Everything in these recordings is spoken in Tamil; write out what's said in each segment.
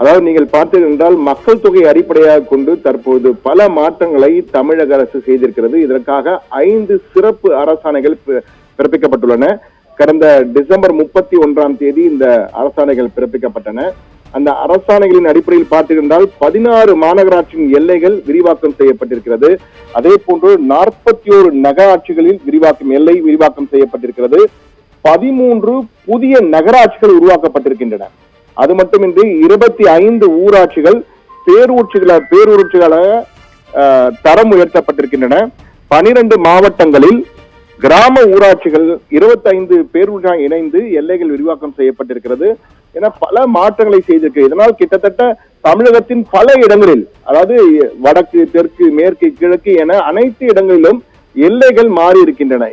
அதாவது நீங்கள் பார்த்தீர்கள் என்றால் மக்கள் தொகை அடிப்படையாக கொண்டு தற்போது பல மாற்றங்களை தமிழக அரசு செய்திருக்கிறது. இதற்காக 5 சிறப்பு அரசாணைகள் பிறப்பிக்கப்பட்டுள்ளன. கடந்த டிசம்பர் 31ஆம் தேதி இந்த அரசாணைகள் பிறப்பிக்கப்பட்டன. அந்த அரசாணைகளின் அடிப்படையில் பார்த்தீர்கள் 16 மாநகராட்சியின் எல்லைகள் விரிவாக்கம் செய்யப்பட்டிருக்கிறது. அதே போன்று 41 நகராட்சிகளில் எல்லை விரிவாக்கம் செய்யப்பட்டிருக்கிறது. 13 புதிய நகராட்சிகள் உருவாக்கப்பட்டிருக்கின்றன. அது மட்டுமின்றி 25 ஊராட்சிகள் பேரூராட்சிகளாக தரம் உயர்த்தப்பட்டிருக்கின்றன. 12 மாவட்டங்களில் கிராம ஊராட்சிகள் 25 பேரூராட்சிகள் இணைந்து எல்லைகள் விரிவாக்கம் செய்யப்பட்டிருக்கிறது என பல மாற்றங்களை செய்திருக்கு. இதனால் கிட்டத்தட்ட தமிழகத்தின் பல இடங்களில், அதாவது வடக்கு, தெற்கு, மேற்கு, கிழக்கு என அனைத்து இடங்களிலும் எல்லைகள் மாறி இருக்கின்றன.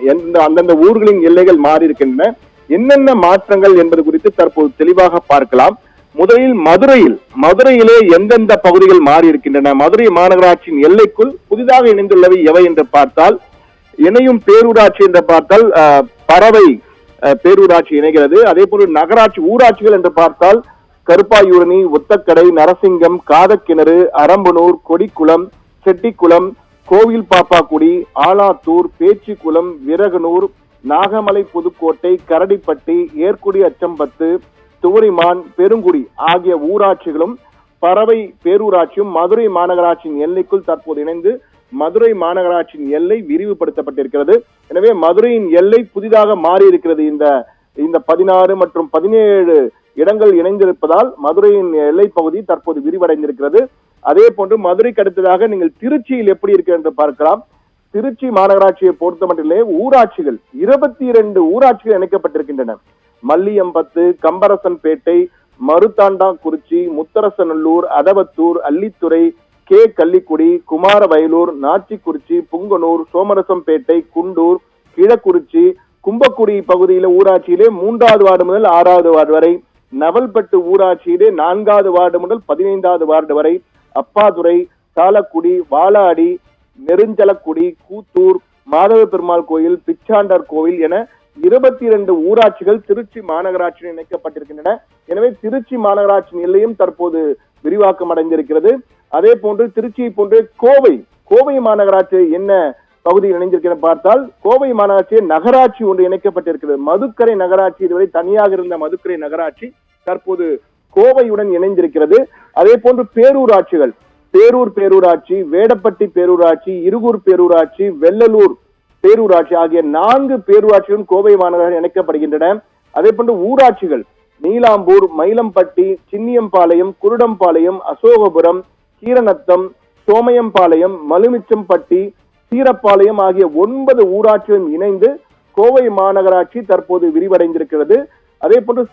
அந்தந்த ஊர்களின் எல்லைகள் மாறி இருக்கின்றன. என்னென்ன மாற்றங்கள் என்பது குறித்து தற்போது தெளிவாக பார்க்கலாம். முதலில் மதுரையிலே எந்தெந்த பகுதிகள் மாறி இருக்கின்றன, மதுரை மாநகராட்சியின் எல்லைக்குள் புதிதாக இணைந்துள்ளவை எவை என்று பார்த்தால், இணையும் பேரூராட்சி என்று பார்த்தால் பறவை பேரூராட்சி இணைகிறது. அதே போல நகராட்சி ஊராட்சிகள் என்று பார்த்தால் கருப்பாயூரணி, ஒத்தக்கடை, நரசிங்கம், காதக்கிணறு, அரம்பனூர், கொடிக்குளம், செட்டிக்குளம், கோவில் பாப்பாக்குடி, ஆலாத்தூர், பேச்சிக்குளம், விரகனூர், நாகமலை, புதுக்கோட்டை, கரடிப்பட்டி, ஏற்குடி, அச்சம்பத்து, துவரிமான், பெருங்குடி ஆகிய ஊராட்சிகளும் பறவை பேரூராட்சியும் மதுரை மாநகராட்சியின் எல்லைக்குள் தற்போது இணைந்து மதுரை மாநகராட்சியின் எல்லை விரிவுபடுத்தப்பட்டிருக்கிறது. எனவே மதுரையின் எல்லை புதிதாக மாறி இருக்கிறது. இந்த 16 மற்றும் 17 இடங்கள் இணைந்திருப்பதால் மதுரையின் எல்லை பகுதி தற்போது விரிவடைந்திருக்கிறது. அதே போன்று மதுரைக்கு அடுத்ததாக நீங்கள் திருச்சியில் எப்படி இருக்கு என்று பார்க்கலாம். திருச்சி மாநகராட்சியை பொறுத்த மட்டிலே ஊராட்சிகள் 22 ஊராட்சிகள் இணைக்கப்பட்டிருக்கின்றன. மல்லியம்பத்து, கம்பரசன்பேட்டை, மருத்தாண்டாங்குறிச்சி, முத்தரசநல்லூர், அதவத்தூர், அள்ளித்துறை, கே கள்ளிக்குடி, குமாரவயலூர், நாச்சிக்குறிச்சி, புங்கனூர், சோமரசம்பேட்டை, குண்டூர், கிழக்குறிச்சி, கும்பக்குடி பகுதியில ஊராட்சியிலே 3வது வார்டு முதல் 6வது வார்டு வரை, நவல்பட்டு ஊராட்சியிலே 4வது வார்டு முதல் 15வது வார்டு வரை, அப்பாதுரை, சாலக்குடி, வாளாடி, நெருஞ்சலக்குடி, கூத்தூர், மாதவ பெருமாள் கோயில், பிச்சாண்டர் கோவில் என 22 ஊராட்சிகள் திருச்சி மாநகராட்சியில் இணைக்கப்பட்டிருக்கின்றன. எனவே திருச்சி மாநகராட்சியின் எல்லையும் தற்போது விரிவாக்கம் அடைந்திருக்கிறது. அதே போன்று திருச்சியை போன்று கோவை மாநகராட்சி என்ன பகுதியில் இணைந்திருக்கிறது பார்த்தால், கோவை மாநகராட்சி நகராட்சி ஒன்று இணைக்கப்பட்டிருக்கிறது. மதுக்கரை நகராட்சி, இதுவரை தனியாக இருந்த மதுக்கரை நகராட்சி தற்போது கோவையுடன் இணைந்திருக்கிறது. அதே போன்று பேரூராட்சிகள், பேரூர் பேரூராட்சி, வேடப்பட்டி பேரூராட்சி, இருகூர் பேரூராட்சி, வெள்ளலூர் பேரூராட்சி ஆகிய 4 பேரூராட்சிகளும் கோவை மாநகராட்சி இணைக்கப்படுகின்றன. அதே போன்று ஊராட்சிகள் நீலாம்பூர், மயிலம்பட்டி, சின்னியம்பாளையம், குருடம்பாளையம், அசோகபுரம், கீரநத்தம், சோமயம்பாளையம், மலுமிச்சம்பட்டி, சீரப்பாளையம் ஆகிய 9 ஊராட்சிகளும் இணைந்து கோவை மாநகராட்சி தற்போது விரிவடைந்திருக்கிறது. அதே போன்று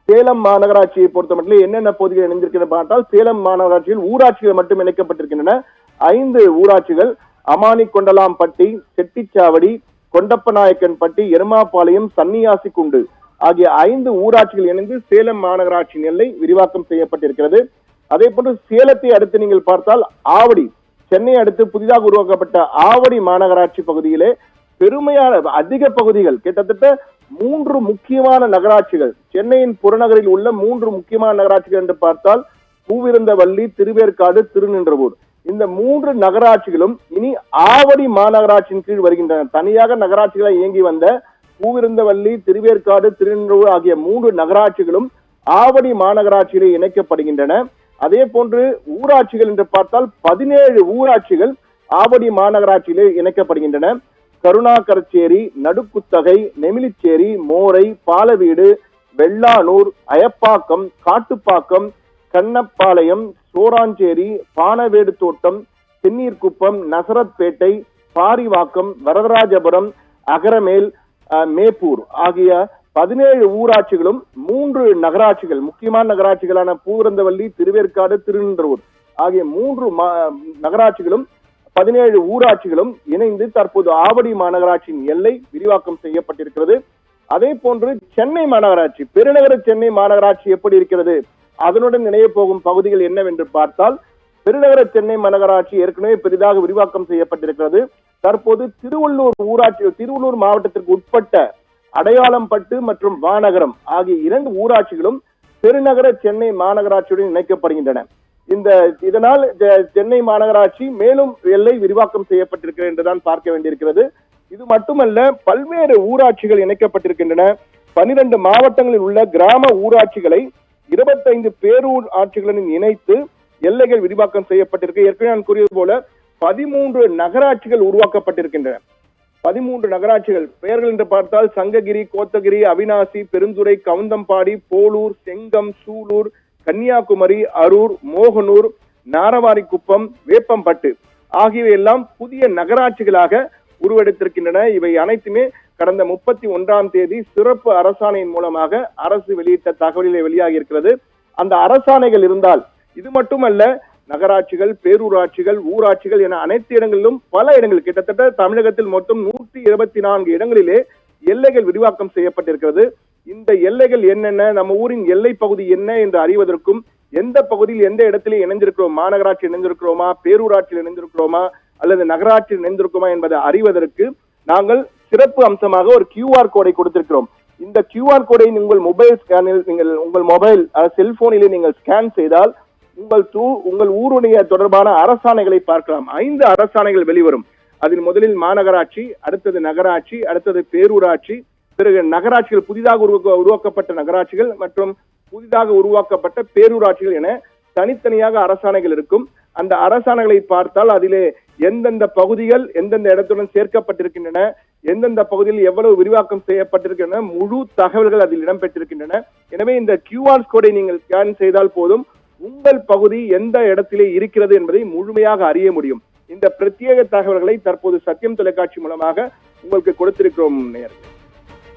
சேலம் மாநகராட்சியை பொறுத்த மட்டும் என்னென்ன பகுதிகள் இணைந்திருக்கிறது பார்த்தால், சேலம் மாநகராட்சியில் ஊராட்சிகள் மட்டும் இணைக்கப்பட்டிருக்கின்றன. 5 ஊராட்சிகள் அமானி கொண்டலாம்பட்டி, செட்டிச்சாவடி, கொண்டப்பநாயக்கன்பட்டி, எருமாபாளையம், சன்னியாசிக்குண்டு ஆகிய 5 ஊராட்சிகள் இணைந்து சேலம் மாநகராட்சியின் எல்லை விரிவாக்கம் செய்யப்பட்டிருக்கிறது. அதே போன்று சேலத்தை அடுத்து நீங்கள் பார்த்தால் ஆவடி, சென்னை அடுத்து புதிதாக உருவாக்கப்பட்ட ஆவடி மாநகராட்சி பகுதியிலே பெருமையான அதிக பகுதிகள், கிட்டத்தட்ட 3 முக்கியமான நகராட்சிகள், சென்னையின் புறநகரில் உள்ள 3 முக்கியமான நகராட்சிகள் என்று பார்த்தால் பூவிருந்தவல்லி, திருவேற்காடு, திருநின்றவூர். இந்த 3 நகராட்சிகளும் இனி ஆவடி மாநகராட்சியின் கீழ் வருகின்றன. தனியாக நகராட்சிகளை இயங்கி வந்த பூவிருந்தவல்லி, திருவேற்காடு, திருநின்றவூர் ஆகிய 3 நகராட்சிகளும் ஆவடி மாநகராட்சியிலே இணைக்கப்படுகின்றன. அதே போன்று ஊராட்சிகள் என்று பார்த்தால் 17 ஊராட்சிகள் ஆவடி மாநகராட்சியிலே இணைக்கப்படுகின்றன. கருணாகரச்சேரி, நடுக்குத்தகை, நெமிலிச்சேரி, மோரை, பாலவீடு, வெள்ளானூர், அயப்பாக்கம், காட்டுப்பாக்கம், கண்ணப்பாளையம், சோராஞ்சேரி, பானவேடு தோட்டம், தென்னீர்குப்பம், நசரத்பேட்டை, பாரிவாக்கம், வரதராஜபுரம், அகரமேல், மேப்பூர் ஆகிய 17 ஊராட்சிகளும் 3 நகராட்சிகள், முக்கியமான நகராட்சிகளான பூவிருந்தவல்லி, திருவேற்காடு, திருநின்றவூர் ஆகிய 3 நகராட்சிகளும் 17 ஊராட்சிகளும் இணைந்து தற்போது ஆவடி மாநகராட்சியின் எல்லை விரிவாக்கம் செய்யப்பட்டிருக்கிறது. அதே போன்று சென்னை மாநகராட்சி, பெருநகர சென்னை மாநகராட்சி எப்படி இருக்கிறது, அதனுடன் இணைய போகும் பகுதிகள் என்னவென்று பார்த்தால், பெருநகர சென்னை மாநகராட்சி ஏற்கனவே பெரிதாக விரிவாக்கம் செய்யப்பட்டிருக்கிறது. தற்போது திருவள்ளூர் மாவட்டத்திற்கு உட்பட்ட அடையாளம்பட்டு மற்றும் வானகரம் ஆகிய 2 ஊராட்சிகளும் பெருநகர சென்னை மாநகராட்சியுடன் இணைக்கப்படுகின்றன. இதனால் சென்னை மாநகராட்சி மேலும் எல்லை விரிவாக்கம் செய்யப்பட்டிருக்கிறது என்றுதான் பார்க்க வேண்டியிருக்கிறது. இது மட்டுமல்ல, பல்வேறு ஊராட்சிகள் இணைக்கப்பட்டிருக்கின்றன. 12 மாவட்டங்களில் உள்ள கிராம ஊராட்சிகளை 25 பேரூர் ஆட்சிகளுடன் இணைத்து எல்லைகள் விரிவாக்கம் செய்யப்பட்டிருக்கு. ஏற்கனவே நான் கூறியது போல 13 நகராட்சிகள் உருவாக்கப்பட்டிருக்கின்றன. 13 நகராட்சிகள் பெயர்கள் என்று பார்த்தால் சங்ககிரி, கோத்தகிரி, அவினாசி, பெருந்துறை, கவுந்தம்பாடி, போலூர், செங்கம், சூலூர், கன்னியாகுமரி, அரூர், மோகனூர், நாரவாரிக்குப்பம், வேப்பம்பட்டு ஆகியவை எல்லாம் புதிய நகராட்சிகளாக உருவெடுத்திருக்கின்றன. இவை அனைத்துமே கடந்த 31ஆம் தேதி சிறப்பு அரசாணையின் மூலமாக அரசு வெளியிட்ட தகவலிலே வெளியாகி இருக்கிறது. அந்த அரசாணைகள் இருந்தால் இது மட்டுமல்ல, நகராட்சிகள், பேரூராட்சிகள், ஊராட்சிகள் என அனைத்து இடங்களிலும் பல இடங்கள், கிட்டத்தட்ட தமிழகத்தில் மொத்தம் 124 இடங்களிலே எல்லைகள் விரிவாக்கம் செய்யப்பட்டிருக்கிறது. இந்த எல்லைகள் என்னென்ன, நம்ம ஊரின் எல்லை பகுதி என்ன என்று அறிவதற்கும், எந்த பகுதியில் எந்த இடத்திலே இணைந்திருக்கிறோம், மாநகராட்சி இணைந்திருக்கிறோமா, பேரூராட்சியில் இணைந்திருக்கிறோமா அல்லது நகராட்சியில் இணைந்திருக்குமா என்பதை அறிவதற்கு நாங்கள் சிறப்பு அம்சமாக ஒரு QR கோடை கொடுத்திருக்கிறோம். இந்த QR கோடை உங்கள் மொபைல் ஸ்கேனில், உங்கள் மொபைல் செல்போனிலே நீங்கள் ஸ்கேன் செய்தால் உங்கள் ஊருடைய தொடர்பான அரசாணைகளை பார்க்கலாம். 5 அரசாணைகள் வெளிவரும். அதில் முதலில் மாநகராட்சி, அடுத்தது நகராட்சி, அடுத்தது பேரூராட்சி, பிறகு நகராட்சிகள், புதிதாக உருவாக்கப்பட்ட நகராட்சிகள் மற்றும் புதிதாக உருவாக்கப்பட்ட பேரூராட்சிகள் என தனித்தனியாக அரசாணைகள் இருக்கும். அந்த அரசாணைகளை பார்த்தால் அதிலே எந்தெந்த பகுதிகள் எந்தெந்த இடத்துடன் சேர்க்கப்பட்டிருக்கின்றன, எந்தெந்த பகுதியில் எவ்வளவு விரிவாக்கம் செய்யப்பட்டிருக்கின்றன, முழு தகவல்கள் அதில் இடம்பெற்றிருக்கின்றன. எனவே இந்த QR கோடை நீங்கள் ஸ்கேன் செய்தால் போதும் உங்கள் பகுதி எந்த இடத்திலே இருக்கிறது என்பதை முழுமையாக அறிய முடியும். இந்த பிரத்யேக தகவல்களை தற்போது சத்தியம் தொலைக்காட்சி மூலமாக உங்களுக்கு கொடுத்திருக்கிறோம் நேயர்களே.